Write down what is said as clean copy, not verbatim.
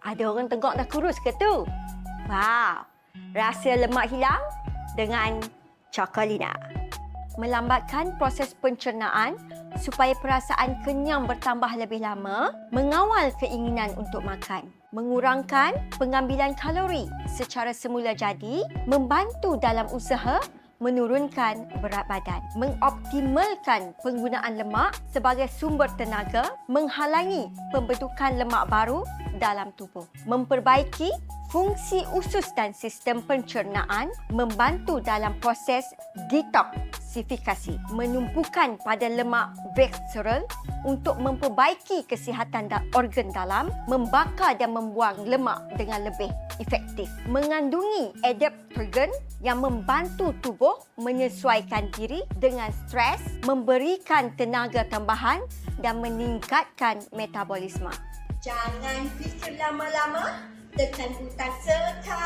Ada orang tengok dah kurus ke tu? Wow, rahsia lemak hilang dengan Chocolina. Melambatkan proses pencernaan supaya perasaan kenyang bertambah lebih lama, mengawal keinginan untuk makan, mengurangkan pengambilan kalori secara semula jadi, membantu dalam usaha menurunkan berat badan, mengoptimalkan penggunaan lemak sebagai sumber tenaga, menghalangi pembentukan lemak baru dalam tubuh, memperbaiki fungsi usus dan sistem pencernaan, membantu dalam proses detoksifikasi, menumpukan pada lemak visceral untuk memperbaiki kesihatan organ dalam, membakar dan membuang lemak dengan lebih efektif, mengandungi adaptogen yang membantu tubuh menyesuaikan diri dengan stres, memberikan tenaga tambahan dan meningkatkan metabolisme. Jangan fikir lama-lama, tekan butang sekarang.